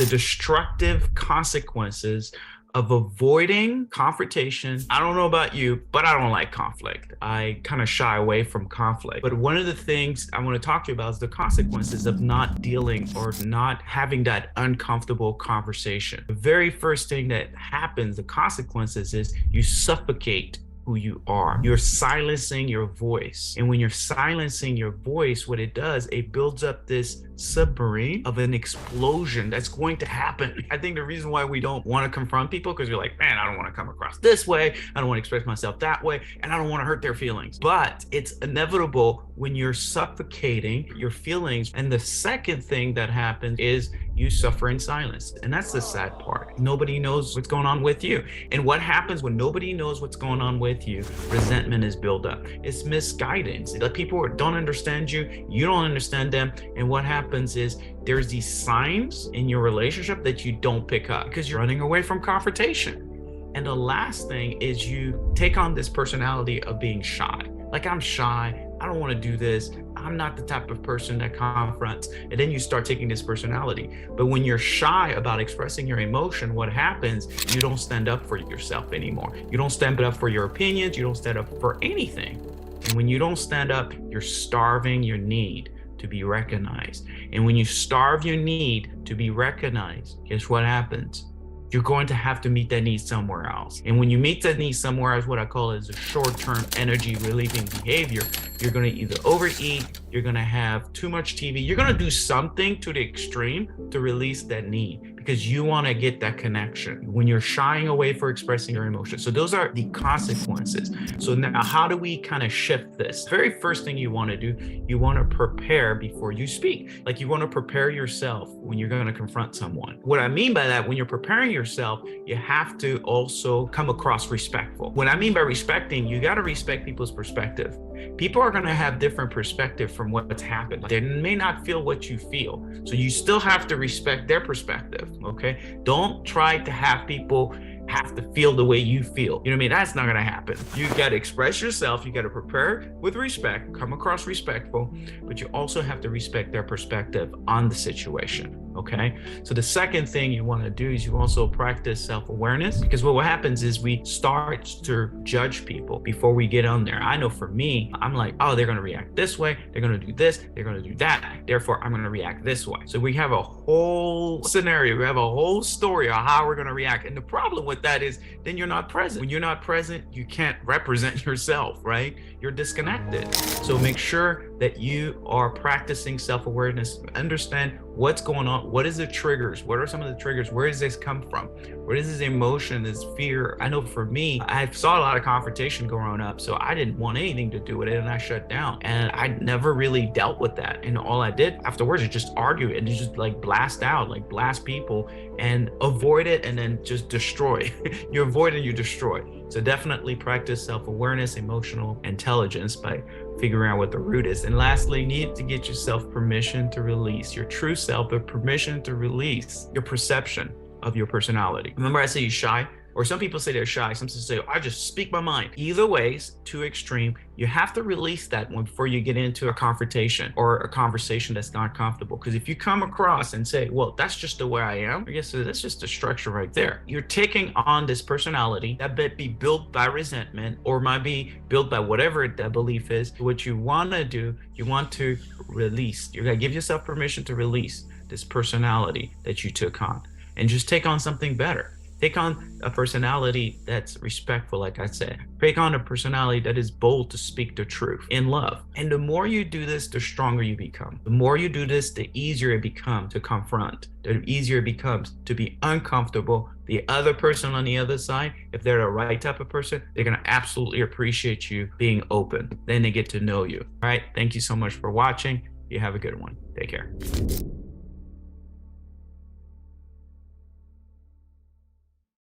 the destructive consequences of avoiding confrontation. I don't know about you, but I don't like conflict. I kind of shy away from conflict. But one of the things I want to talk to you about is the consequences of not dealing or not having that uncomfortable conversation. The very first thing that happens, the consequences, is you suffocate who you are. You're silencing your voice. And when you're silencing your voice, what it does, it builds up this submarine of an explosion that's going to happen. I think the reason why we don't want to confront people, because you're like, man, I don't want to come across this way. I don't want to express myself that way. And I don't want to hurt their feelings. But it's inevitable when you're suffocating your feelings. And the second thing that happens is you suffer in silence. And that's the sad part. Nobody knows what's going on with you. And what happens when nobody knows what's going on with you? Resentment is built up. It's misguidance. Like, people don't understand you. You don't understand them. And what happens is there's these signs in your relationship that you don't pick up because you're running away from confrontation. And the last thing is you take on this personality of being shy. Like, I'm shy. I don't want to do this. I'm not the type of person that confronts. And then you start taking this personality. But when you're shy about expressing your emotion, what happens? You don't stand up for yourself anymore. You don't stand up for your opinions. You don't stand up for anything. And when you don't stand up, you're starving your need to be recognized. And when you starve your need to be recognized, guess what happens? You're going to have to meet that need somewhere else. And when you meet that need somewhere else, what I call is a short-term energy relieving behavior. You're going to either overeat, you're going to have too much TV, you're going to do something to the extreme to release that need because you want to get that connection when you're shying away for expressing your emotions. So those are the consequences. So now how do we kind of shift this? The very first thing you want to do, you want to prepare before you speak. Like, you want to prepare yourself when you're going to confront someone. What I mean by that, when you're preparing yourself, you have to also come across respectful. What I mean by respecting, you got to respect people's perspective. People are going to have different perspective from what's happened. They may not feel what you feel. So you still have to respect their perspective, okay? Don't try to have people have to feel the way you feel. You know what I mean? That's not going to happen. You got to express yourself. You got to prepare with respect, come across respectful, but you also have to respect their perspective on the situation. Okay. So the second thing you want to do is you also practice self-awareness, because what happens is we start to judge people before we get on there. I know for me, I'm like, oh, they're going to react this way. They're going to do this. They're going to do that. Therefore, I'm going to react this way. So we have a whole scenario. We have a whole story of how we're going to react. And the problem with that is then you're not present. When you're not present, you can't represent yourself, right? You're disconnected. So make sure that you are practicing self-awareness. Understand what's going on. What is the triggers? What are some of the triggers? Where does this come from? Where does this emotion, this fear? I know for me, I saw a lot of confrontation growing up, so I didn't want anything to do with it, and I shut down. And I never really dealt with that. And all I did afterwards is just argue and just like blast out, like blast people and avoid it and then just destroy. You avoid and you destroy. So definitely practice self-awareness, emotional intelligence by figuring out what the root is. And lastly, you need to get yourself permission to release your true self, the permission to release your perception of your personality. Remember I say you're shy? Or some people say they're shy. Some people say, oh, I just speak my mind. Either ways, too extreme. You have to release that one before you get into a confrontation or a conversation that's not comfortable. Because if you come across and say, well, that's just the way I am, I guess that's just the structure right there. You're taking on this personality that might be built by resentment or might be built by whatever that belief is. What you want to do, you want to release. You're going to give yourself permission to release this personality that you took on and just take on something better. Take on a personality that's respectful, like I said. Take on a personality that is bold to speak the truth in love. And the more you do this, the stronger you become. The more you do this, the easier it becomes to confront. The easier it becomes to be uncomfortable. The other person on the other side, if they're the right type of person, they're going to absolutely appreciate you being open. Then they get to know you. All right. Thank you so much for watching. You have a good one. Take care.